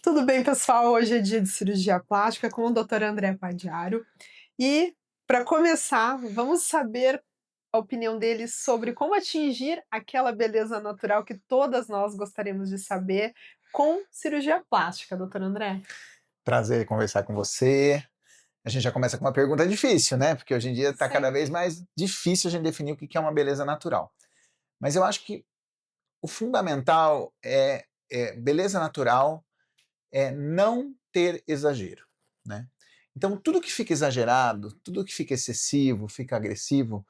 Tudo bem, pessoal? Hoje é dia de cirurgia plástica com o Dr. André Padiaro. E, para começar, vamos saber a opinião dele sobre como atingir aquela beleza natural que todas nós gostaríamos de saber com cirurgia plástica, Dr. André. Prazer em conversar com você. A gente já começa com uma pergunta difícil, né? Porque hoje em dia está cada Sim. vez mais difícil a gente definir o que que é uma beleza natural. Mas eu acho que o fundamental beleza natural é não ter exagero, né? Então tudo que fica exagerado, tudo que fica excessivo, fica agressivo,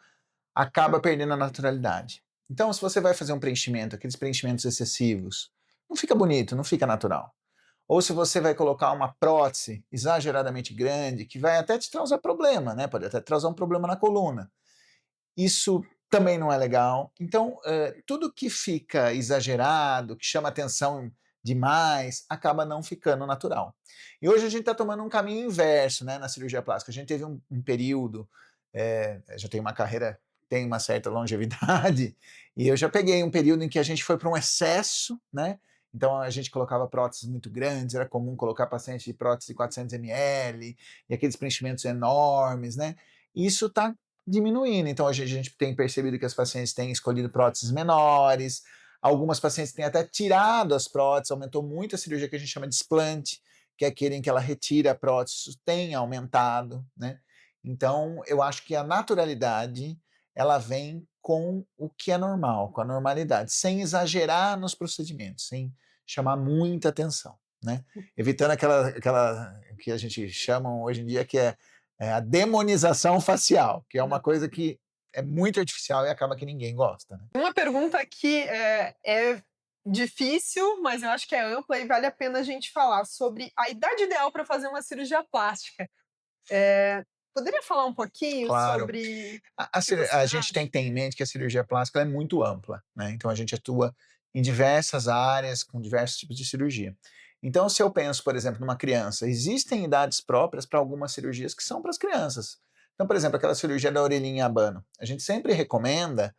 acaba perdendo a naturalidade. Então se você vai fazer um preenchimento, aqueles preenchimentos excessivos, não fica bonito, não fica natural. Ou se você vai colocar uma prótese exageradamente grande, que vai até te trazer problema, né? Pode até trazer um problema na coluna. Isso também não é legal. Então, tudo que fica exagerado, que chama atenção demais, acaba não ficando natural. E hoje a gente está tomando um caminho inverso, né, na cirurgia plástica. A gente teve um período, já tem uma carreira, tem uma certa longevidade, e eu já peguei um período em que a gente foi para um excesso, né? Então a gente colocava próteses muito grandes, era comum colocar pacientes de prótese de 400 ml, e aqueles preenchimentos enormes, né? Isso está diminuindo. Então, a gente tem percebido que as pacientes têm escolhido próteses menores, algumas pacientes têm até tirado as próteses, aumentou muito a cirurgia que a gente chama de explante, que é aquele em que ela retira a prótese, isso tem aumentado, né? Então, eu acho que a naturalidade, ela vem com o que é normal, com a normalidade, sem exagerar nos procedimentos, sem chamar muita atenção, né? Evitando aquela que a gente chama hoje em dia que é a demonização facial, que é uma coisa que é muito artificial e acaba que ninguém gosta, né? Uma pergunta que é difícil, mas eu acho que é ampla e vale a pena a gente falar sobre a idade ideal para fazer uma cirurgia plástica. Poderia falar um pouquinho Claro. sobre A, o que você a gente tem acha? que ter em mente que a cirurgia plástica é muito ampla, né? Então a gente atua em diversas áreas, com diversos tipos de cirurgia. Então, se eu penso, por exemplo, numa criança, existem idades próprias para algumas cirurgias que são para as crianças. Então, por exemplo, aquela cirurgia da orelhinha abano. A gente sempre recomenda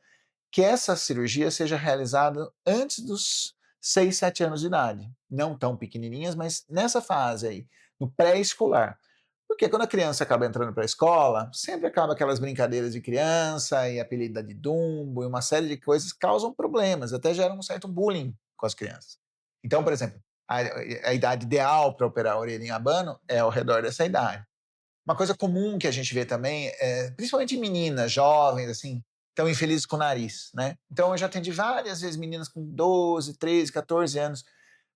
que essa cirurgia seja realizada antes dos 6, 7 anos de idade. Não tão pequenininhas, mas nessa fase aí, no pré-escolar. Porque quando a criança acaba entrando para a escola, sempre acaba aquelas brincadeiras de criança e apelido de Dumbo e uma série de coisas que causam problemas, até geram um certo bullying com as crianças. Então, por exemplo, a idade ideal para operar a orelhinha abano é ao redor dessa idade. Uma coisa comum que a gente vê também, principalmente em meninas jovens, assim, estão infelizes com o nariz, né? Então eu já atendi várias vezes meninas com 12, 13, 14 anos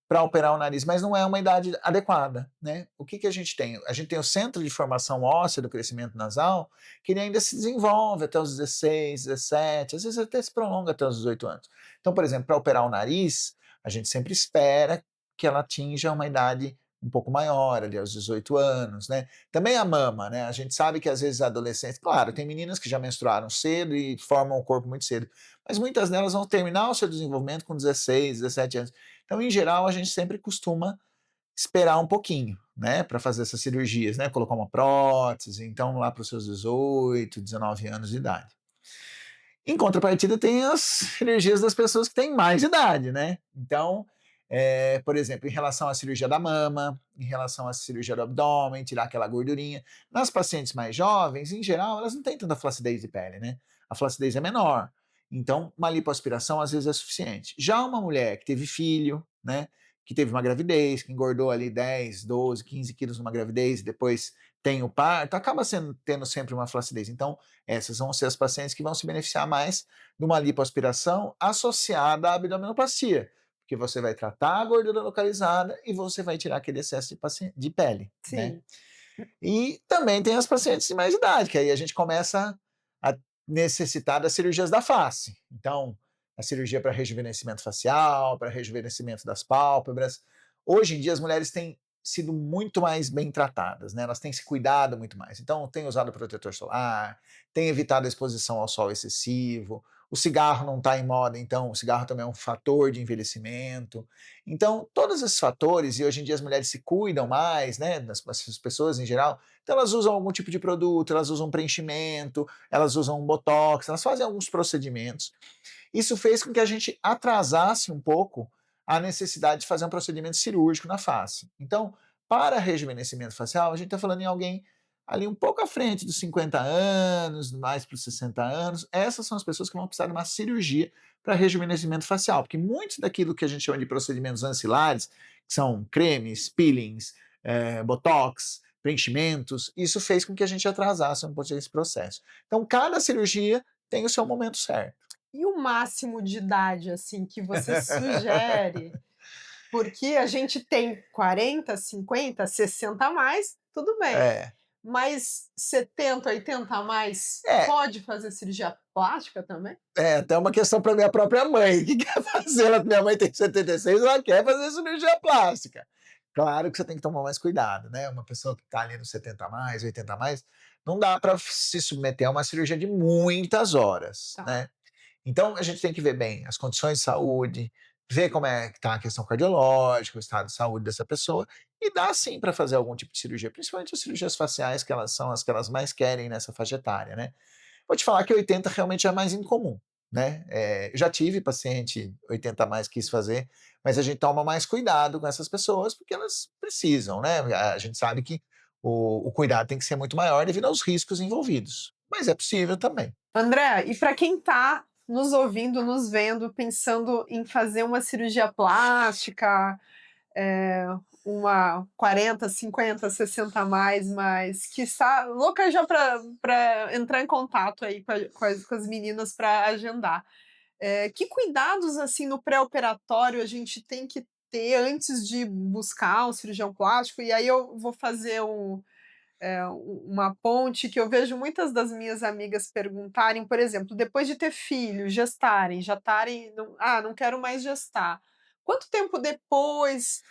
para operar o nariz, mas não é uma idade adequada, né? O que que a gente tem? A gente tem o centro de formação óssea do crescimento nasal, que ele ainda se desenvolve até os 16, 17, às vezes até se prolonga até os 18 anos. Então, por exemplo, para operar o nariz, a gente sempre espera que ela atinja uma idade um pouco maior, ali aos 18 anos, né? Também a mama, né? A gente sabe que às vezes adolescentes, claro, tem meninas que já menstruaram cedo e formam o corpo muito cedo, mas muitas delas vão terminar o seu desenvolvimento com 16, 17 anos. Então, em geral, a gente sempre costuma esperar um pouquinho, né, para fazer essas cirurgias, né? Colocar uma prótese, então lá para os seus 18, 19 anos de idade. Em contrapartida, tem as cirurgias das pessoas que têm mais idade, né? Então, por exemplo, em relação à cirurgia da mama, em relação à cirurgia do abdômen, tirar aquela gordurinha. Nas pacientes mais jovens, em geral, elas não têm tanta flacidez de pele, né? A flacidez é menor. Então, uma lipoaspiração às vezes é suficiente. Já uma mulher que teve filho, né? Que teve uma gravidez, que engordou ali 10, 12, 15 quilos numa gravidez e depois tem o parto, acaba tendo sempre uma flacidez. Então, essas vão ser as pacientes que vão se beneficiar mais de uma lipoaspiração associada à abdominoplastia, porque você vai tratar a gordura localizada e você vai tirar aquele excesso de pele, né? Sim. E também tem as pacientes de mais idade, que aí a gente começa a necessitar das cirurgias da face. Então, a cirurgia para rejuvenescimento facial, para rejuvenescimento das pálpebras. Hoje em dia as mulheres têm sido muito mais bem tratadas, né? Elas têm se cuidado muito mais. Então, têm usado protetor solar, têm evitado a exposição ao sol excessivo. O cigarro não está em moda, então o cigarro também é um fator de envelhecimento. Então, todos esses fatores, e hoje em dia as mulheres se cuidam mais, né? As pessoas em geral, então elas usam algum tipo de produto, elas usam preenchimento, elas usam um botox, elas fazem alguns procedimentos. Isso fez com que a gente atrasasse um pouco a necessidade de fazer um procedimento cirúrgico na face. Então, para rejuvenescimento facial, a gente está falando em alguém ali um pouco à frente dos 50 anos, mais para os 60 anos. Essas são as pessoas que vão precisar de uma cirurgia para rejuvenescimento facial, porque muitos daquilo que a gente chama de procedimentos ancilares, que são cremes, peelings, botox, preenchimentos, isso fez com que a gente atrasasse um pouco esse processo. Então, cada cirurgia tem o seu momento certo. E o máximo de idade, assim, que você sugere? Porque a gente tem 40, 50, 60 a mais, tudo bem. É, Mas 70, 80 a mais, é, pode fazer cirurgia plástica também? é até uma questão para minha própria mãe, que quer fazer, minha mãe tem 76, ela quer fazer cirurgia plástica. Claro que você tem que tomar mais cuidado, né? Uma pessoa que está ali nos 70 a mais, 80 a mais, não dá para se submeter a uma cirurgia de muitas horas, Tá. né? Então a gente tem que ver bem as condições de saúde, ver como é que está a questão cardiológica, o estado de saúde dessa pessoa, e dá sim para fazer algum tipo de cirurgia, principalmente as cirurgias faciais, que elas são as que elas mais querem nessa faixa etária, né? Vou te falar que 80 realmente é mais incomum, né? Eu já tive paciente 80 a mais que quis fazer, mas a gente toma mais cuidado com essas pessoas, porque elas precisam, né? A gente sabe que o cuidado tem que ser muito maior devido aos riscos envolvidos, mas é possível também. André, e para quem está nos ouvindo, nos vendo, pensando em fazer uma cirurgia plástica, eh, uma 40, 50, 60 a mais, mas que está louca já para entrar em contato aí com as meninas para agendar. Que cuidados, assim, no pré-operatório a gente tem que ter antes de buscar um cirurgião plástico? E aí eu vou fazer uma ponte que eu vejo muitas das minhas amigas perguntarem, por exemplo, depois de ter filho, gestarem, já estarem, não quero mais gestar. Quanto tempo depois,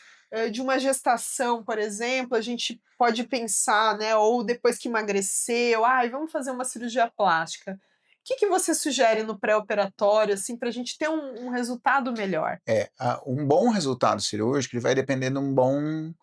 de uma gestação, por exemplo, a gente pode pensar, né, ou depois que emagreceu, "Ai, vamos fazer uma cirurgia plástica". O que que você sugere no pré-operatório, assim, para a gente ter um resultado melhor? Um bom resultado cirúrgico ele vai depender de um bom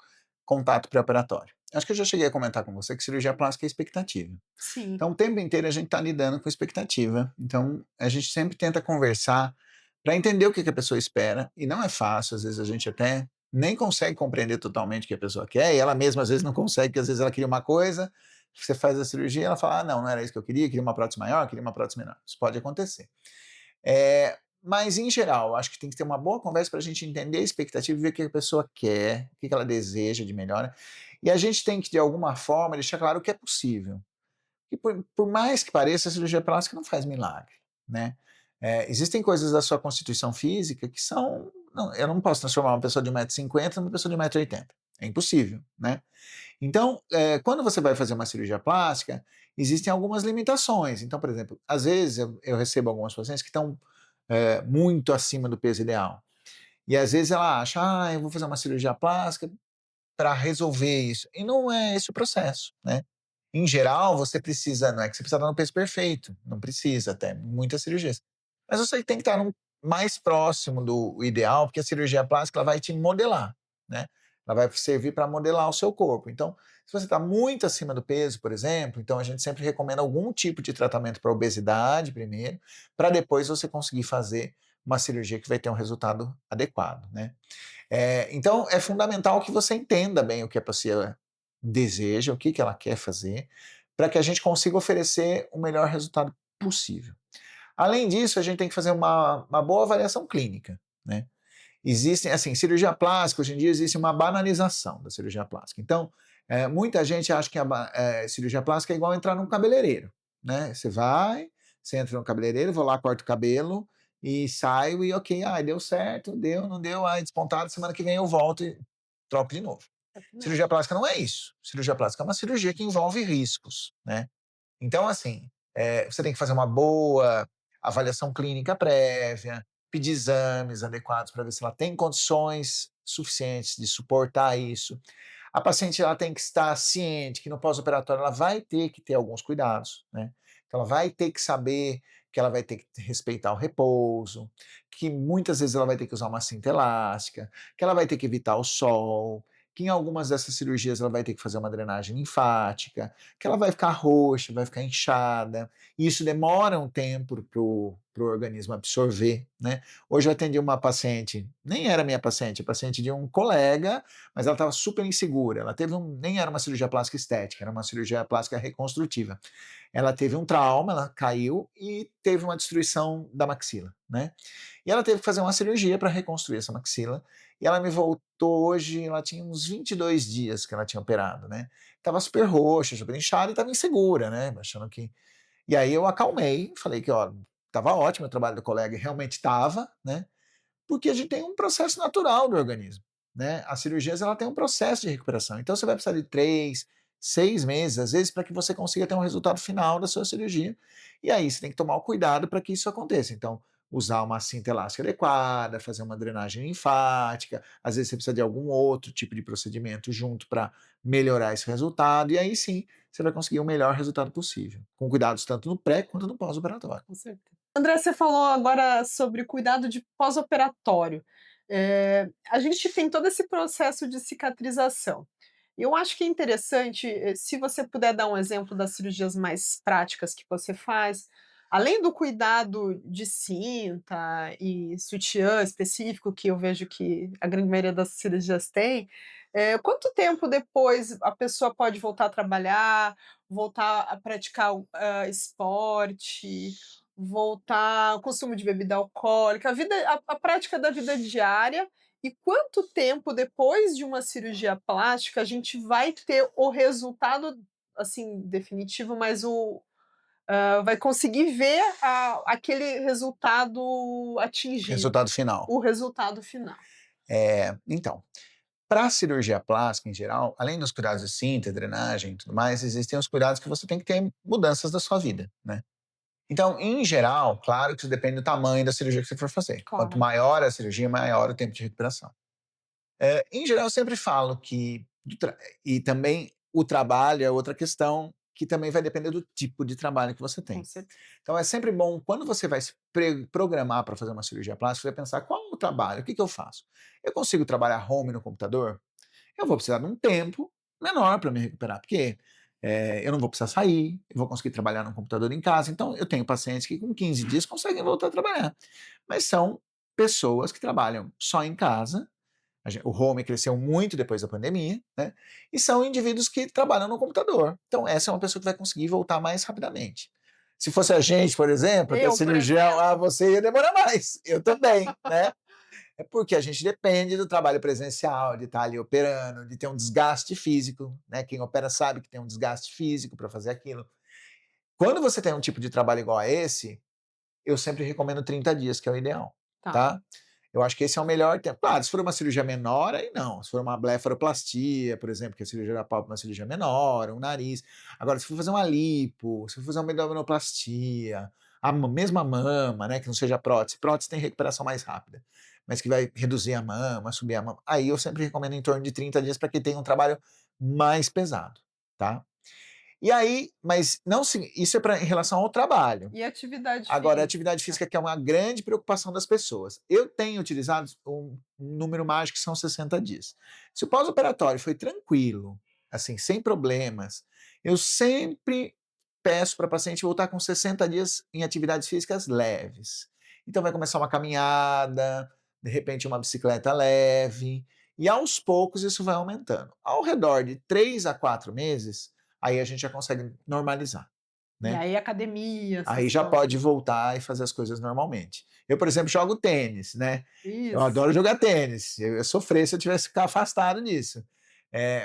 contato pré-operatório. Acho que eu já cheguei a comentar com você que cirurgia plástica é expectativa. Sim. Então, o tempo inteiro a gente está lidando com expectativa. Então, a gente sempre tenta conversar para entender o que que a pessoa espera, e não é fácil, às vezes a gente até nem consegue compreender totalmente o que a pessoa quer, e ela mesma às vezes não consegue, porque às vezes ela queria uma coisa, você faz a cirurgia e ela fala: ah, não, não era isso que eu queria uma prótese maior, queria uma prótese menor. Isso pode acontecer. Mas, em geral, acho que tem que ter uma boa conversa para a gente entender a expectativa e ver o que a pessoa quer, o que que ela deseja de melhora. E a gente tem que, de alguma forma, deixar claro o que é possível. E por mais que pareça, a cirurgia plástica não faz milagre, né? Existem coisas da sua constituição física que são. Não, eu não posso transformar uma pessoa de 1,50 m numa pessoa de 1,80 m. É impossível, né? Então, quando você vai fazer uma cirurgia plástica, existem algumas limitações. Então, por exemplo, às vezes eu recebo algumas pacientes que estão muito acima do peso ideal. E às vezes ela acha, ah, eu vou fazer uma cirurgia plástica para resolver isso. E não é esse o processo, né? Em geral, você precisa, não é que você precisa estar no peso perfeito, não precisa até, muitas cirurgias. Mas você tem que estar mais próximo do ideal, porque a cirurgia plástica ela vai te modelar, né? Ela vai servir para modelar o seu corpo. Então, se você está muito acima do peso, por exemplo, então a gente sempre recomenda algum tipo de tratamento para obesidade primeiro, para depois você conseguir fazer uma cirurgia que vai ter um resultado adequado, né? Então, é fundamental que você entenda bem o que a pessoa deseja, o que que ela quer fazer, para que a gente consiga oferecer o melhor resultado possível. Além disso, a gente tem que fazer uma boa avaliação clínica, né? Existem, assim, cirurgia plástica, hoje em dia existe uma banalização da cirurgia plástica. Então, muita gente acha que cirurgia plástica é igual entrar num cabeleireiro, né? Você entra no cabeleireiro, vou lá, corto o cabelo e saio e ok, deu certo, deu, não deu, despontado, semana que vem eu volto e troco de novo. Não. Cirurgia plástica não é isso. Cirurgia plástica é uma cirurgia que envolve riscos, né? Então, assim, você tem que fazer uma boa avaliação clínica prévia, pedir exames adequados para ver se ela tem condições suficientes de suportar isso. A paciente ela tem que estar ciente que no pós-operatório ela vai ter que ter alguns cuidados, né? Então, ela vai ter que saber que ela vai ter que respeitar o repouso, que muitas vezes ela vai ter que usar uma cinta elástica, que ela vai ter que evitar o sol, que em algumas dessas cirurgias ela vai ter que fazer uma drenagem linfática, que ela vai ficar roxa, vai ficar inchada, e isso demora um tempo para o organismo absorver, né. Hoje eu atendi uma paciente, nem era minha paciente, é paciente de um colega, mas ela estava super insegura, ela teve nem era uma cirurgia plástica estética, era uma cirurgia plástica reconstrutiva. Ela teve um trauma, ela caiu e teve uma destruição da maxila, né. E ela teve que fazer uma cirurgia para reconstruir essa maxila, e ela me voltou hoje, ela tinha uns 22 dias que ela tinha operado, né. Estava super roxa, super inchada e estava insegura, né, achando que e aí eu acalmei, falei que: "Ó, estava ótimo o trabalho do colega", e realmente estava, né, porque a gente tem um processo natural do organismo, né. As cirurgias, ela tem um processo de recuperação, então você vai precisar de 3, 6 meses, às vezes, para que você consiga ter um resultado final da sua cirurgia, e aí você tem que tomar o cuidado para que isso aconteça. Então, usar uma cinta elástica adequada, fazer uma drenagem linfática, às vezes você precisa de algum outro tipo de procedimento junto para melhorar esse resultado, e aí sim, você vai conseguir o melhor resultado possível, com cuidados tanto no pré quanto no pós-operatório. Com certeza. André, você falou agora sobre cuidado de pós-operatório. A gente tem todo esse processo de cicatrização. Eu acho que é interessante, se você puder dar um exemplo das cirurgias mais práticas que você faz, além do cuidado de cinta e sutiã específico, que eu vejo que a grande maioria das cirurgias tem, quanto tempo depois a pessoa pode voltar a trabalhar, voltar a praticar esporte, voltar ao consumo de bebida alcoólica, a prática da vida diária, e quanto tempo depois de uma cirurgia plástica a gente vai ter o resultado, assim, definitivo, mas vai conseguir ver aquele resultado atingido, Resultado final. o resultado final. Então, para a cirurgia plástica em geral, além dos cuidados de cinta, drenagem e tudo mais, existem os cuidados que você tem que ter mudanças da sua vida, né. Então, em geral, claro que isso depende do tamanho da cirurgia que você for fazer. Quanto Claro. maior a cirurgia, maior o tempo de recuperação. Em geral, eu sempre falo que e também o trabalho é outra questão que também vai depender do tipo de trabalho que você Com tem. certeza. Então é sempre bom, quando você vai se programar para fazer uma cirurgia plástica, você pensar: "Qual é o trabalho? O que que eu faço? Eu consigo trabalhar home no computador? Eu vou precisar de um tempo menor para me recuperar, porque, eu não vou precisar sair, eu vou conseguir trabalhar no computador em casa". Então eu tenho pacientes que com 15 dias conseguem voltar a trabalhar, mas são pessoas que trabalham só em casa, o home cresceu muito depois da pandemia, né, e são indivíduos que trabalham no computador. Então essa é uma pessoa que vai conseguir voltar mais rapidamente. Se fosse a gente, por exemplo, que é Eu, por cirurgião, exemplo. você ia demorar mais, eu também, né. É porque a gente depende do trabalho presencial, de estar ali operando, de ter um desgaste físico, né, quem opera sabe que tem um desgaste físico para fazer aquilo. Quando você tem um tipo de trabalho igual a esse, eu sempre recomendo 30 dias, que é o ideal, Tá. tá. Eu acho que esse é o melhor tempo. Claro, se for uma cirurgia menor, aí não. Se for uma blefaroplastia, por exemplo, que é a cirurgia da pálpebra, uma cirurgia menor, um nariz. Agora, se for fazer uma lipo, se for fazer uma abdominoplastia, a mesma mama, né, que não seja prótese. Prótese tem recuperação mais rápida, mas que vai reduzir a mama, subir a mama. Aí eu sempre recomendo em torno de 30 dias para quem tem um trabalho mais pesado, tá? E aí, mas não se, isso é pra, em relação ao trabalho. E atividade Agora, a física? atividade física que é uma grande preocupação das pessoas. Eu tenho utilizado um número mágico que são 60 dias. Se o pós-operatório foi tranquilo, assim, sem problemas, eu sempre peço para a paciente voltar com 60 dias em atividades físicas leves. Então vai começar uma caminhada, de repente uma bicicleta leve, e aos poucos isso vai aumentando. Ao redor de 3 a 4 meses, aí a gente já consegue normalizar, E né. aí academia, Aí essas já coisas. pode voltar e fazer as coisas normalmente. Eu, por exemplo, jogo tênis, né. Eu Isso. adoro jogar tênis, eu ia sofrer se eu tivesse que ficar afastado disso.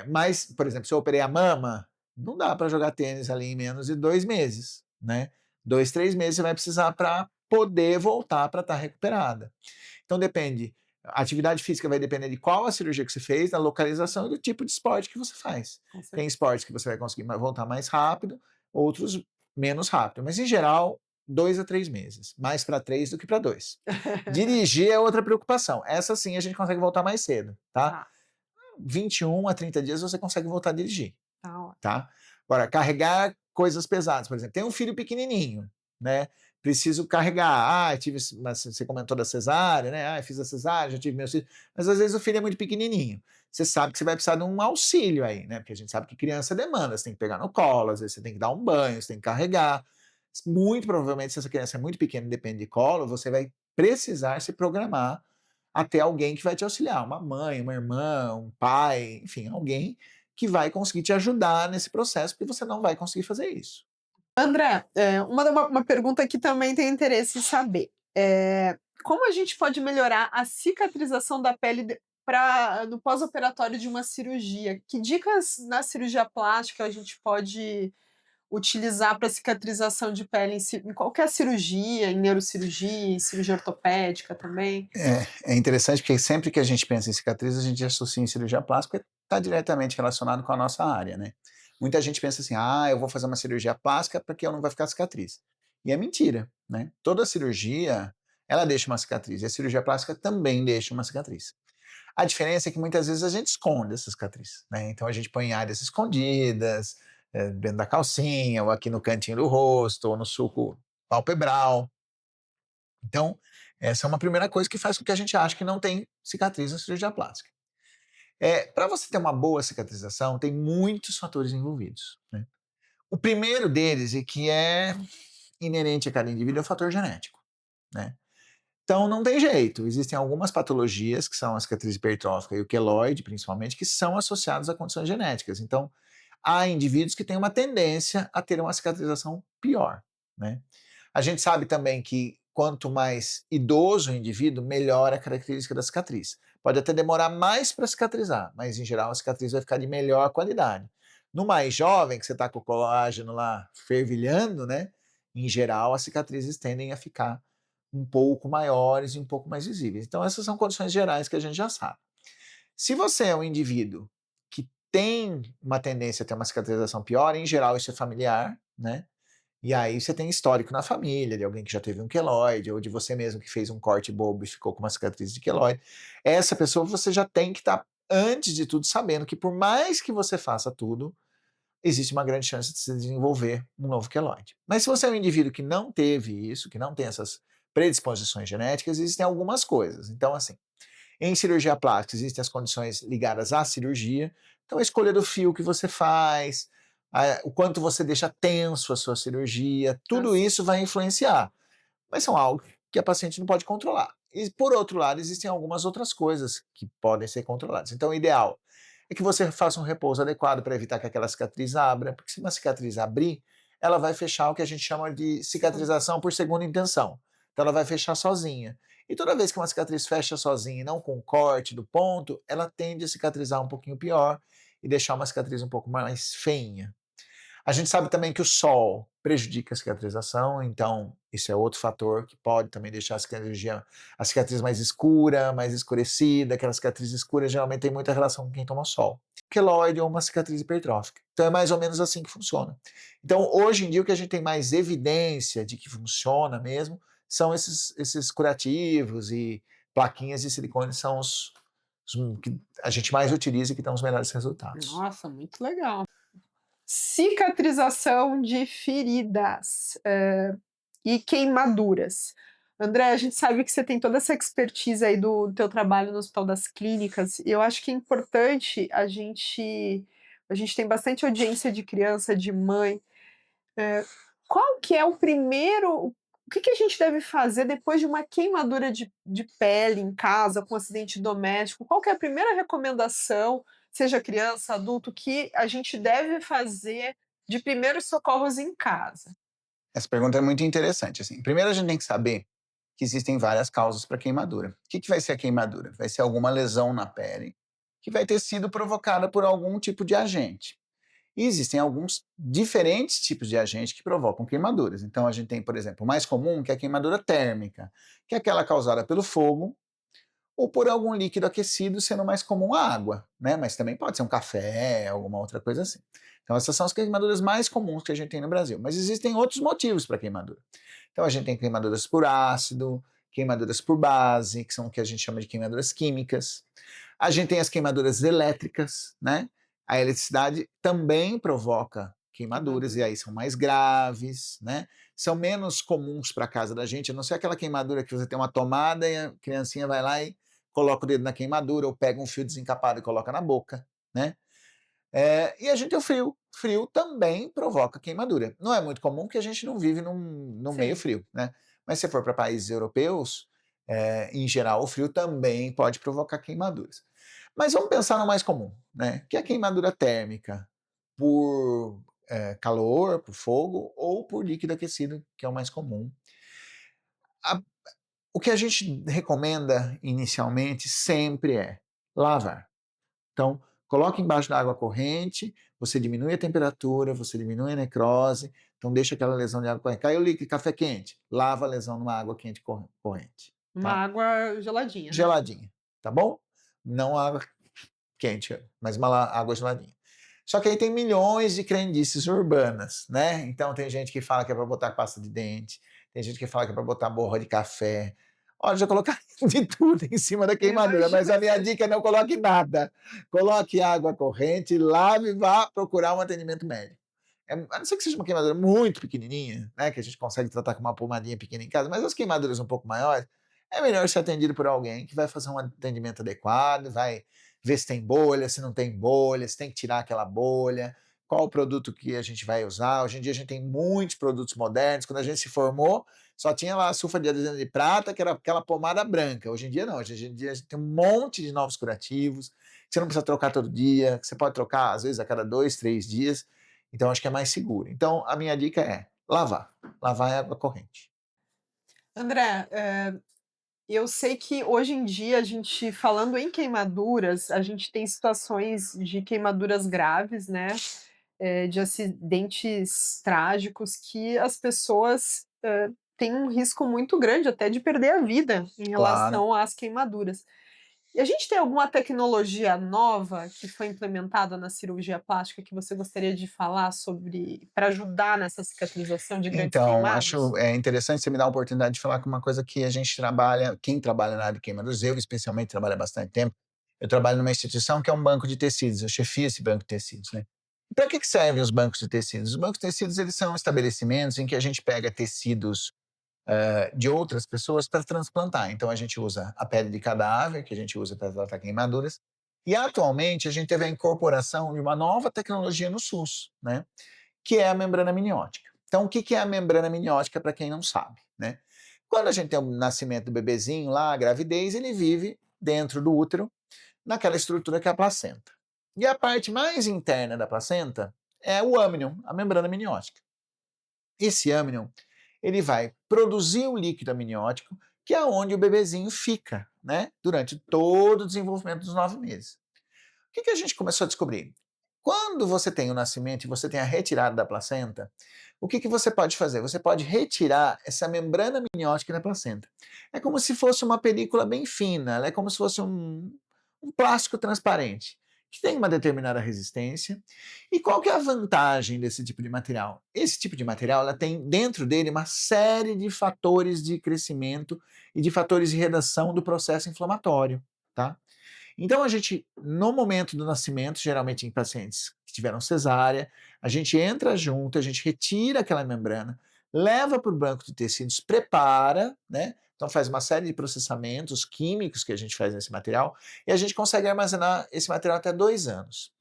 Mas, por exemplo, se eu operei a mama, não dá para jogar tênis ali em menos de 2 meses, né. 2, 3 meses você vai precisar para poder voltar para estar recuperada. Então depende, a atividade física vai depender de qual a cirurgia que você fez, da localização e do tipo de esporte que você faz. Com Tem certeza. esportes que você vai conseguir voltar mais rápido, outros menos rápido, mas em geral 2 a 3 meses, mais para 3 do que para 2. Dirigir é outra preocupação, essa sim a gente consegue voltar mais cedo, tá. Tá, 21 a 30 dias você consegue voltar a dirigir, tá ótimo. tá. Agora carregar coisas pesadas, por exemplo, tem um filho pequenininho, né, preciso carregar, tive mas você comentou da cesárea, né, fiz a cesárea, já tive meus filhos, mas às vezes o filho é muito pequenininho. você sabe que você vai precisar de um auxílio aí, né, porque a gente sabe que criança demanda, você tem que pegar no colo, às vezes você tem que dar um banho, você tem que carregar. Muito provavelmente, se essa criança é muito pequena e depende de colo, você vai precisar se programar a ter alguém que vai te auxiliar, uma mãe, uma irmã, um pai, enfim, alguém que vai conseguir te ajudar nesse processo, porque você não vai conseguir fazer isso. André, uma pergunta que também tenho interesse em saber, como a gente pode melhorar a cicatrização da pele no pós-operatório de uma cirurgia? Que dicas na cirurgia plástica a gente pode utilizar para cicatrização de pele em qualquer cirurgia, em neurocirurgia, em cirurgia ortopédica também? É interessante porque sempre que a gente pensa em cicatriz, a gente associa em cirurgia plástica, porque está diretamente relacionado com a nossa área, né. Muita gente pensa assim: "Ah, eu vou fazer uma cirurgia plástica porque eu não vai ficar cicatriz". E é mentira, né. Toda cirurgia, ela deixa uma cicatriz, e a cirurgia plástica também deixa uma cicatriz. A diferença é que muitas vezes a gente esconde essa cicatriz, né, então a gente põe em áreas escondidas, dentro da calcinha ou aqui no cantinho do rosto ou no sulco palpebral. Então, essa é uma primeira coisa que faz com que a gente ache que não tem cicatriz na cirurgia plástica. Para você ter uma boa cicatrização, tem muitos fatores envolvidos, né. O primeiro deles, e que é inerente a cada indivíduo, é o fator genético, né. Então não tem jeito, existem algumas patologias, que são a cicatriz hipertrófica e o queloide, principalmente, que são associadas a condições genéticas. Então, há indivíduos que têm uma tendência a ter uma cicatrização pior, né. A gente sabe também que quanto mais idoso o indivíduo, melhor a característica da cicatriz. Pode até demorar mais para cicatrizar, mas em geral a cicatriz vai ficar de melhor qualidade. No mais jovem, que você está com o colágeno lá fervilhando, né? Em geral, as cicatrizes tendem a ficar um pouco maiores e um pouco mais visíveis. Então, essas são condições gerais que a gente já sabe. Se você é um indivíduo que tem uma tendência a ter uma cicatrização pior, em geral isso é familiar, né? E aí você tem histórico na família, de alguém que já teve um queloide, ou de você mesmo que fez um corte bobo e ficou com uma cicatriz de queloide. Essa pessoa você já tem que estar, antes de tudo, sabendo que por mais que você faça tudo, existe uma grande chance de se desenvolver um novo queloide. Mas se você é um indivíduo que não teve isso, que não tem essas predisposições genéticas, existem algumas coisas. Então, assim, em cirurgia plástica existem as condições ligadas à cirurgia, então a escolha do fio que você faz, o quanto você deixa tenso a sua cirurgia, tudo Nossa. isso vai influenciar, mas são algo que a paciente não pode controlar. E por outro lado, existem algumas outras coisas que podem ser controladas. Então o ideal é que você faça um repouso adequado para evitar que aquela cicatriz abra, porque se uma cicatriz abrir, ela vai fechar o que a gente chama de cicatrização por segunda intenção. Então ela vai fechar sozinha. E toda vez que uma cicatriz fecha sozinha e não com corte do ponto, ela tende a cicatrizar um pouquinho pior e deixar uma cicatriz um pouco mais feinha. A gente sabe também que o sol prejudica a cicatrização, então isso é outro fator que pode também deixar a cicatriz mais escura, mais escurecida. Aquela cicatriz escura geralmente tem muita relação com quem toma sol. Queloide ou uma cicatriz hipertrófica. Então é mais ou menos assim que funciona. Então hoje em dia o que a gente tem mais evidência de que funciona mesmo são esses curativos e plaquinhas de silicone são os que a gente mais utiliza e que dão os melhores resultados. Nossa, muito legal. Cicatrização de feridas, e queimaduras. André, a gente sabe que você tem toda essa expertise aí do teu trabalho no Hospital das Clínicas, e eu acho que é importante a gente tem bastante audiência de criança, de mãe. Qual que é o que que a gente deve fazer depois de uma queimadura de pele em casa, com acidente doméstico? Qual que é a primeira recomendação, seja criança, adulto, que a gente deve fazer de primeiros socorros em casa? Essa pergunta é muito interessante, assim. Primeiro a gente tem que saber que existem várias causas para queimadura. O que vai ser a queimadura? Vai ser alguma lesão na pele que vai ter sido provocada por algum tipo de agente. E existem alguns diferentes tipos de agentes que provocam queimaduras. Então a gente tem, por exemplo, o mais comum, que é a queimadura térmica, que é aquela causada pelo fogo ou por algum líquido aquecido, sendo mais comum a água, né? Mas também pode ser um café, alguma outra coisa assim. Então essas são as queimaduras mais comuns que a gente tem no Brasil. Mas existem outros motivos para queimadura. Então a gente tem queimaduras por ácido, queimaduras por base, que são o que a gente chama de queimaduras químicas. A gente tem as queimaduras elétricas, né? A eletricidade também provoca queimaduras, e Queimadura. aí são mais graves, né? São menos comuns para a casa da gente, a não ser aquela queimadura que você tem uma tomada e a criancinha vai lá e coloca o dedo na queimadura ou pega um fio desencapado e coloca na boca, né? E a gente tem o frio. Frio também provoca queimadura. Não é muito comum porque a gente não vive num meio Sim. frio, né? Mas se for para países europeus, em geral, o frio também pode provocar queimaduras. Mas vamos pensar no mais comum, né? Que é a queimadura térmica por calor, por fogo ou por líquido aquecido, que é o mais comum. A- o que a gente recomenda inicialmente sempre é lavar. Então, coloque embaixo da água corrente, você diminui a temperatura, você diminui a necrose, então deixa aquela lesão de água corrente. Caiu líquido, café quente, lava a lesão numa água quente corrente, Uma tá? água geladinha, né? Geladinha, tá bom? Não água quente, mas uma água geladinha. Só que aí tem milhões de crendices urbanas, né? Então tem gente que fala que é para botar pasta de dente, tem gente que fala que é para botar borra de café. Olha, já colocar de tudo em cima da Eu queimadura, mas imagino a que minha seja. dica é não coloque nada. Coloque água corrente, lave e vá procurar um atendimento médico. A não ser que seja uma queimadura muito pequenininha, né, que a gente consegue tratar com uma pomadinha pequena em casa, mas as queimaduras um pouco maiores, é melhor ser atendido por alguém que vai fazer um atendimento adequado, vai ver se tem bolha, se não tem bolha, se tem que tirar aquela bolha, qual o produto que a gente vai usar. Hoje em dia a gente tem muitos produtos modernos. Quando a gente se formou, só tinha lá a sulfa de prata, que era aquela pomada branca. Hoje em dia não, hoje em dia a gente tem um monte de novos curativos, que você não precisa trocar todo dia, que você pode trocar às vezes a cada 2, 3 dias. Então acho que é mais seguro. Então a minha dica é lavar em água corrente. André, eu sei que hoje em dia a gente falando em queimaduras, a gente tem situações de queimaduras graves, né, de acidentes trágicos que as pessoas, têm um risco muito grande até de perder a vida em Claro. relação às queimaduras. E a gente tem alguma tecnologia nova que foi implementada na cirurgia plástica que você gostaria de falar sobre para ajudar nessa cicatrização de grandes Então, queimados? acho interessante você me dar a oportunidade de falar com uma coisa que a gente trabalha, quem trabalha na área de queimaduras, eu especialmente trabalho há bastante tempo. Eu trabalho numa instituição que é um banco de tecidos, eu chefio esse banco de tecidos, né? Para que servem os bancos de tecidos? Os bancos de tecidos, eles são estabelecimentos em que a gente pega tecidos de outras pessoas para transplantar. Então a gente usa a pele de cadáver, que a gente usa para tratar queimaduras, e atualmente a gente teve a incorporação de uma nova tecnologia no SUS, né? Que é a membrana amniótica. Então, o que é a membrana amniótica, para quem não sabe, né? Quando a gente tem o nascimento do bebezinho lá, a gravidez, ele vive dentro do útero, naquela estrutura que é a placenta. E a parte mais interna da placenta é o âmnion, a membrana amniótica. Esse âmnion, ele vai produzir o líquido amniótico, que é onde o bebezinho fica, né? Durante todo o desenvolvimento dos 9 meses. O que a gente começou a descobrir? Quando você tem o nascimento e você tem a retirada da placenta, o que você pode fazer? Você pode retirar essa membrana amniótica da placenta. É como se fosse uma película bem fina, ela é como se fosse um plástico transparente, que tem uma determinada resistência. E qual que é a vantagem desse tipo de material? Esse tipo de material ela tem dentro dele uma série de fatores de crescimento e de fatores de redação do processo inflamatório, tá? Então a gente, no momento do nascimento, geralmente em pacientes que tiveram cesárea, a gente entra junto, a gente retira aquela membrana, leva para o banco de tecidos, prepara, né? Então faz uma série de processamentos químicos que a gente faz nesse material e a gente consegue armazenar esse material até 2 anos.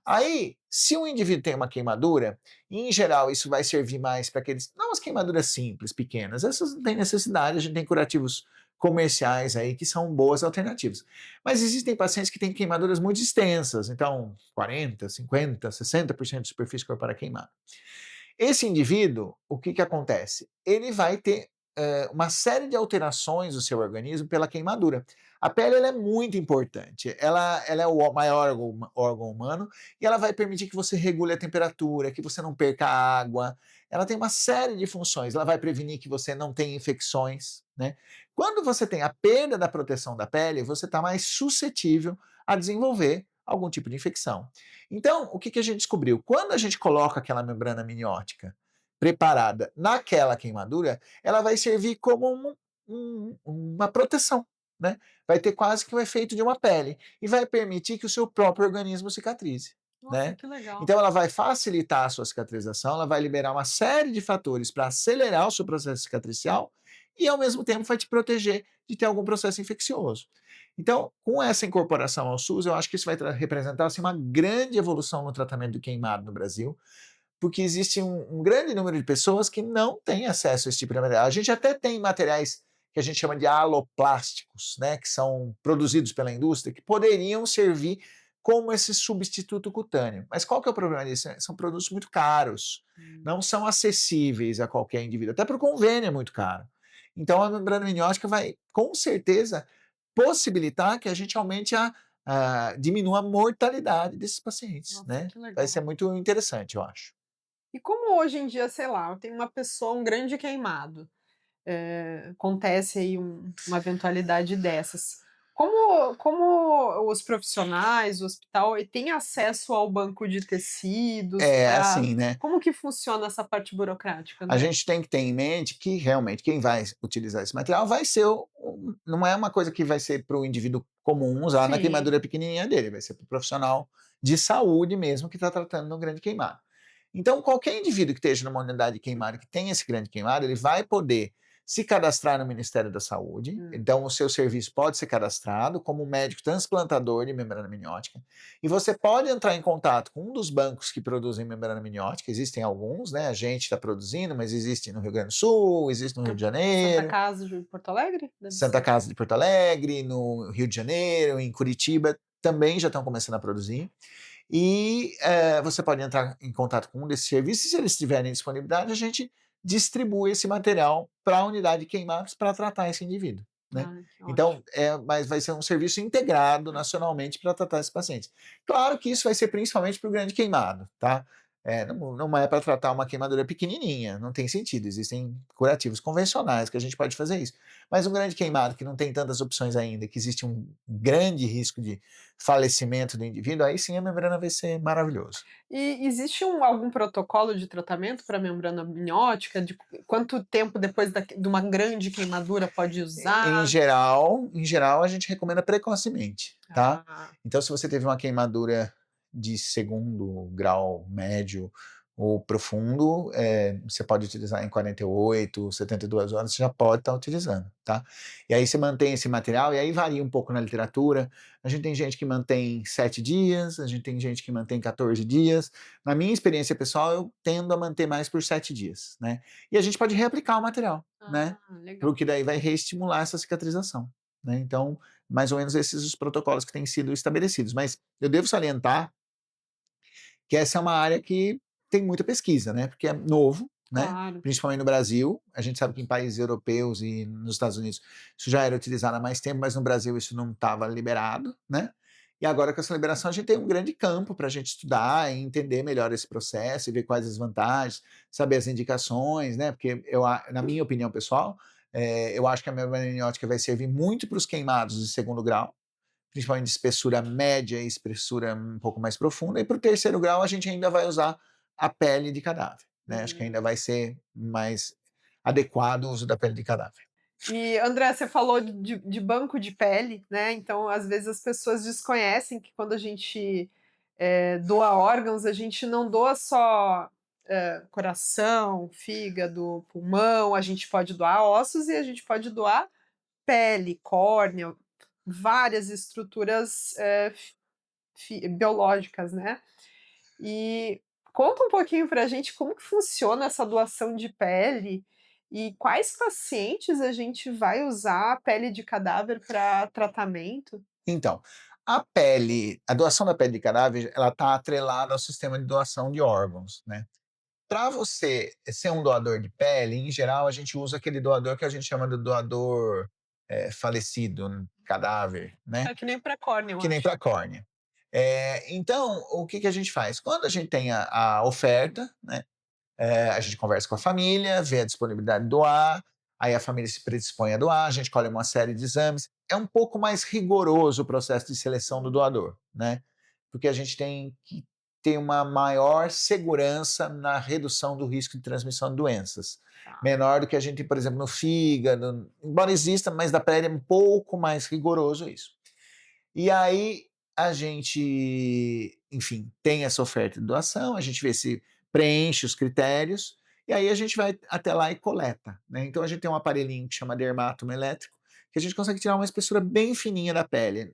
Aí, se um indivíduo tem uma queimadura, em geral isso vai servir mais para aqueles, não as queimaduras simples, pequenas, essas não tem necessidade, a gente tem curativos comerciais aí que são boas alternativas. Mas existem pacientes que têm queimaduras muito extensas, então 40, 50, 60% de superfície corporal queimada. Esse indivíduo, o que acontece? Ele vai ter uma série de alterações do seu organismo pela queimadura. A pele ela é muito importante, ela é o maior órgão humano e ela vai permitir que você regule a temperatura, que você não perca água. Ela tem uma série de funções, ela vai prevenir que você não tenha infecções, né? Quando você tem a perda da proteção da pele, você está mais suscetível a desenvolver algum tipo de infecção. Então, o que a gente descobriu? Quando a gente coloca aquela membrana amniótica preparada naquela queimadura, ela vai servir como uma proteção, né? Vai ter quase que o efeito de uma pele e vai permitir que o seu próprio organismo cicatrize, Nossa, né? que legal. Então ela vai facilitar a sua cicatrização, ela vai liberar uma série de fatores para acelerar o seu processo cicatricial e ao mesmo tempo vai te proteger de ter algum processo infeccioso. Então, com essa incorporação ao SUS, eu acho que isso vai representar assim, uma grande evolução no tratamento do queimado no Brasil, porque existe um grande número de pessoas que não têm acesso a esse tipo de material. A gente até tem materiais que a gente chama de aloplásticos, né, que são produzidos pela indústria, que poderiam servir como esse substituto cutâneo. Mas qual que é o problema disso? São produtos muito caros, Hum. não são acessíveis a qualquer indivíduo, até para o convênio é muito caro. Então a membrana amniótica vai, com certeza, possibilitar que a gente aumente diminua a mortalidade desses pacientes, Nossa, né? que Vai ser legal. muito interessante, eu acho. E como hoje em dia, sei lá, eu tenho uma pessoa, um grande queimado, acontece aí uma eventualidade dessas. Como os profissionais, o hospital, tem acesso ao banco de tecidos É, para assim, né? como que funciona essa parte burocrática, A André? gente tem que ter em mente que realmente quem vai utilizar esse material vai ser não é uma coisa que vai ser para o indivíduo comum usar na Sim. queimadura pequenininha dele, vai ser para o profissional de saúde mesmo que está tratando de um grande queimado. Então, qualquer indivíduo que esteja numa unidade de queimado que tenha esse grande queimado, ele vai poder se cadastrar no Ministério da Saúde. Hum. Então, o seu serviço pode ser cadastrado como médico transplantador de membrana amniótica. E você pode entrar em contato com um dos bancos que produzem membrana amniótica. Existem alguns, né? A gente está produzindo, mas existe no Rio Grande do Sul, existe no Rio de Santa Janeiro, Casa de Porto Alegre? Deve Santa ser. Casa de Porto Alegre, no Rio de Janeiro, em Curitiba, também já estão começando a produzir. E você pode entrar em contato com um desses serviços, e se eles tiverem disponibilidade, a gente distribui esse material para a unidade de queimados para tratar esse indivíduo, né. Ah, que ótimo. Então, mas vai ser um serviço integrado nacionalmente para tratar esses pacientes. Claro que isso vai ser principalmente para o grande queimado, tá. Não é para tratar uma queimadura pequenininha, não tem sentido, existem curativos convencionais que a gente pode fazer isso. Mas um grande queimado que não tem tantas opções ainda, que existe um grande risco de falecimento do indivíduo, aí sim a membrana vai ser maravilhoso. E existe algum protocolo de tratamento para membrana amniótica? De quanto tempo depois de uma grande queimadura pode Em usar? geral em geral a gente recomenda precocemente, tá. Ah, Então se você teve uma queimadura de segundo grau médio ou profundo, você pode utilizar em 48, 72 horas, você já pode estar utilizando, tá. E aí você mantém esse material, e aí varia um pouco na literatura, a gente tem gente que mantém 7 dias, a gente tem gente que mantém 14 dias. Na minha experiência pessoal, eu tendo a manter mais por 7 dias, né. E a gente pode reaplicar o material, né. legal. Porque daí vai reestimular essa cicatrização, né. Então, mais ou menos esses os protocolos que têm sido estabelecidos. Mas eu devo salientar que essa é uma área que tem muita pesquisa, né, porque é novo, né, Claro. principalmente no Brasil. A gente sabe que em países europeus e nos Estados Unidos isso já era utilizado há mais tempo, mas no Brasil isso não estava liberado, né. E agora com essa liberação a gente tem um grande campo para a gente estudar e entender melhor esse processo e ver quais as vantagens, saber as indicações, né, porque na minha opinião pessoal, eu acho que a membrana amniótica vai servir muito para os queimados de segundo grau, principalmente de espessura média e espessura um pouco mais profunda, e para o terceiro grau a gente ainda vai usar a pele de cadáver, né, acho que ainda Hum. vai ser mais adequado o uso da pele de cadáver. E André, você falou de banco de pele, né, então às vezes as pessoas desconhecem que quando a gente, doa órgãos, a gente não doa só, coração, fígado, pulmão, a gente pode doar ossos e a gente pode doar pele, córnea, várias estruturas, biológicas, né. E conta um pouquinho pra gente como que funciona essa doação de pele e quais pacientes a gente vai usar a pele de cadáver para tratamento? Então, a doação da pele de cadáver, ela está atrelada ao sistema de doação de órgãos, né. Para você ser um doador de pele, em geral, a gente usa aquele doador que a gente chama de doador, falecido, cadáver, né, É que nem para córnea, eu que nem acho. para córnea. Então, o que que a gente faz? Quando a gente tem a oferta, né, a gente conversa com a família, vê a disponibilidade de doar, aí a família se predispõe a doar, a gente colhe uma série de exames. É um pouco mais rigoroso o processo de seleção do Hum, doador, né? Porque a gente tem que ter uma maior segurança na redução do risco de transmissão de doenças. tá. Menor do que a gente tem, por exemplo, no fígado, embora exista, mas da pele é um pouco mais rigoroso isso. E aí a gente, enfim, tem essa oferta de doação, a gente vê se preenche os critérios, e aí a gente vai até lá e coleta, né. Então a gente tem um aparelhinho que chama dermátomo elétrico, que a gente consegue tirar uma espessura bem fininha da pele.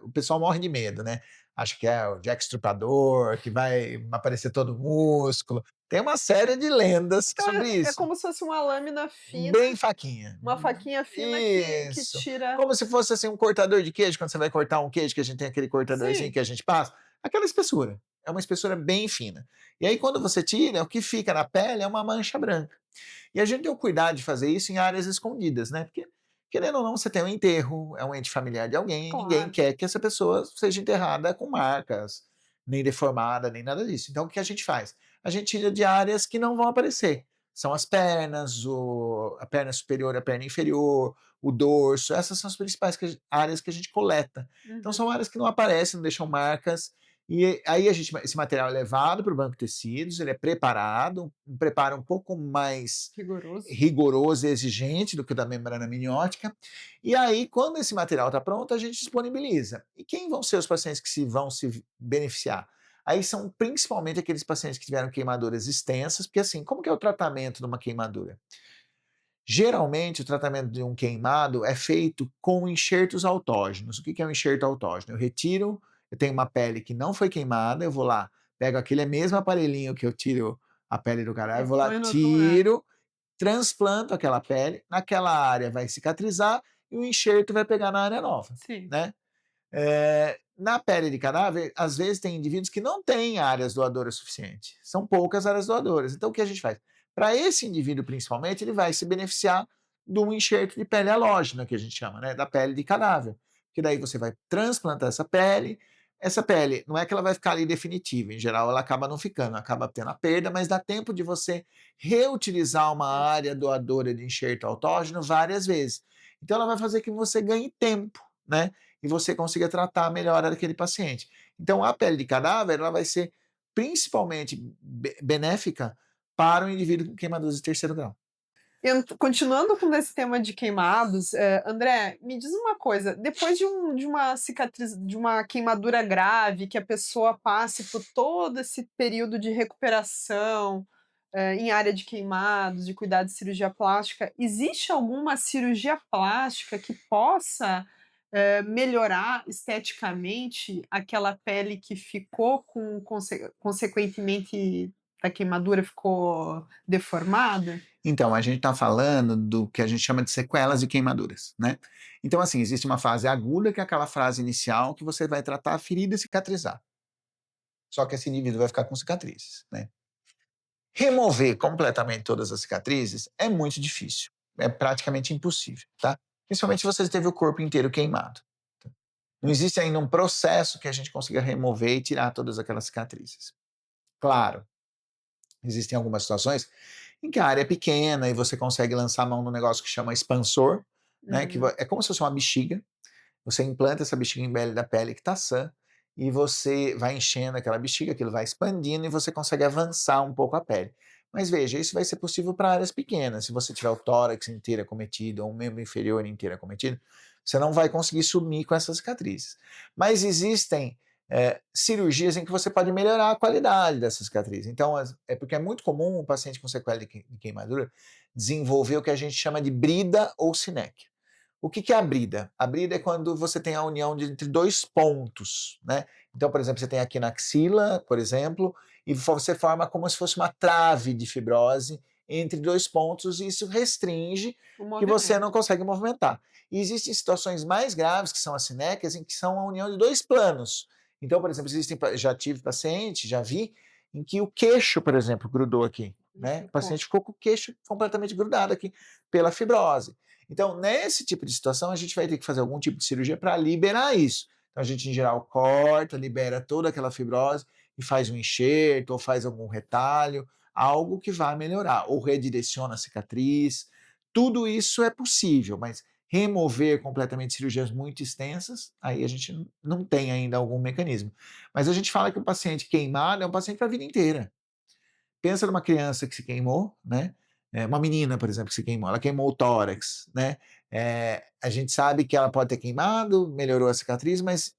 O pessoal morre de medo, né, acha que é o Jack Estripador, que vai aparecer todo o músculo. Tem uma série de lendas Então sobre é isso. como se fosse uma lâmina fina, Bem faquinha. uma faquinha fina que Isso. tira. Como se fosse, assim, um cortador de queijo, quando você vai cortar um queijo, que a gente tem aquele cortadorzinho Sim, que a gente passa, aquela espessura. É uma espessura bem fina. E aí quando você tira, o que fica na pele é uma mancha branca. E a gente tem o cuidado de fazer isso em áreas escondidas, né, porque, querendo ou não, você tem um enterro, é um ente familiar de alguém, e ninguém claro. quer que essa pessoa seja enterrada com marcas, nem deformada, nem nada disso. Então o que a gente faz? A gente tira de áreas que não vão aparecer. São as pernas, a perna superior, a perna inferior, o dorso, essas são as principais áreas que a gente coleta. Então Uhum. são áreas que não aparecem, não deixam marcas, e aí esse material é levado para o banco de tecidos, ele é preparado, um preparo um pouco mais Rigoroso. rigoroso e exigente do que o da membrana amniótica, e aí quando esse material está pronto, a gente disponibiliza. E quem vão ser os pacientes que vão se beneficiar? Aí são principalmente aqueles pacientes que tiveram queimaduras extensas, porque assim, como que é o tratamento de uma queimadura? Geralmente, o tratamento de um queimado é feito com enxertos autógenos. O que é um enxerto autógeno? Eu tenho uma pele que não foi queimada, eu vou lá, pego aquele mesmo aparelhinho que eu tiro a pele do E cadáver, vou lá, põe no outro lugar. tiro, transplanto aquela pele, naquela área vai cicatrizar e o enxerto vai pegar na área nova, Sim. né? Na pele de cadáver, às vezes tem indivíduos que não têm áreas doadoras suficientes. São poucas áreas doadoras. Então, o que a gente faz? Para esse indivíduo, principalmente, ele vai se beneficiar de um enxerto de pele halógena, que a gente chama, né? Da pele de cadáver. Que daí você vai transplantar essa pele. Essa pele, não é que ela vai ficar ali definitiva, em geral ela acaba não ficando, acaba tendo a perda, mas dá tempo de você reutilizar uma área doadora de enxerto autógeno várias vezes. Então ela vai fazer que você ganhe tempo, né? E você consiga tratar melhor aquele paciente. Então, a pele de cadáver ela vai ser principalmente benéfica para o indivíduo com queimaduras de terceiro grau. Continuando com esse tema de queimados, André, me diz uma coisa, depois de uma cicatriz de uma queimadura grave, que a pessoa passe por todo esse período de recuperação, em área de queimados, de cuidado de cirurgia plástica, existe alguma cirurgia plástica que possa, melhorar esteticamente aquela pele que ficou com consequentemente da queimadura ficou deformada? Então, a gente está falando do que a gente chama de sequelas e queimaduras, né? Então, assim, existe uma fase aguda, que é aquela fase inicial que você vai tratar a ferida e cicatrizar. Só que esse indivíduo vai ficar com cicatrizes, né? Remover completamente todas as cicatrizes é muito difícil, é praticamente impossível, tá? Principalmente se você teve o corpo inteiro queimado. Tá? Não existe ainda um processo que a gente consiga remover e tirar todas aquelas cicatrizes. Claro, existem algumas situações em que a área é pequena e você consegue lançar a mão no negócio que chama expansor, né? Que Uhum. é como se fosse uma bexiga. Você implanta essa bexiga em pele da pele que está sã e você vai enchendo aquela bexiga, aquilo vai expandindo e você consegue avançar um pouco a pele. Mas veja, isso vai ser possível para áreas pequenas. Se você tiver o tórax inteiro acometido ou um membro inferior inteiro acometido, você não vai conseguir sumir com essas cicatrizes. Mas existem cirurgias em que você pode melhorar a qualidade dessa cicatriz. Então, é porque é muito comum o paciente com sequela de queimadura desenvolver o que a gente chama de brida ou sinéquia. O que é a brida? A brida é quando você tem a união entre dois pontos, né? Então, por exemplo, você tem aqui na axila, por exemplo, e você forma como se fosse uma trave de fibrose entre dois pontos, e isso restringe O que você movimento. não consegue movimentar. E existem situações mais graves, que são as sinéquias, em que são a união de dois planos. Então, por exemplo, já tive paciente, já vi, em que o queixo, por exemplo, grudou aqui, E né? O ficou. paciente ficou com o queixo completamente grudado aqui pela fibrose. Então, nesse tipo de situação, a gente vai ter que fazer algum tipo de cirurgia para liberar isso. Então, a gente, em geral, corta, libera toda aquela fibrose e faz um enxerto ou faz algum retalho, algo que vai melhorar, ou redireciona a cicatriz. Tudo isso é possível, mas remover completamente cirurgias muito extensas, aí a gente não tem ainda algum mecanismo. Mas a gente fala que o paciente queimado é um paciente para a vida inteira. Pensa numa criança que se queimou, né? Uma menina, por exemplo, que se queimou, ela queimou o tórax, né? A gente sabe que ela pode ter queimado, melhorou a cicatriz, mas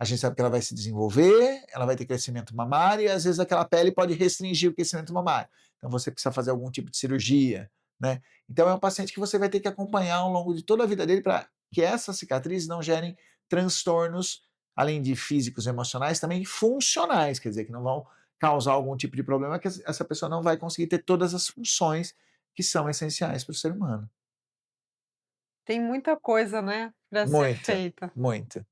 a gente sabe que ela vai se desenvolver, ela vai ter crescimento mamário e às vezes aquela pele pode restringir o crescimento mamário. Então você precisa fazer algum tipo de cirurgia, né. Então é um paciente que você vai ter que acompanhar ao longo de toda a vida dele para que essas cicatrizes não gerem transtornos, além de físicos e emocionais, também funcionais, quer dizer, que não vão causar algum tipo de problema que essa pessoa não vai conseguir ter todas as funções que são essenciais para o ser humano. Tem muita coisa, né, para ser Muita, feita. muita.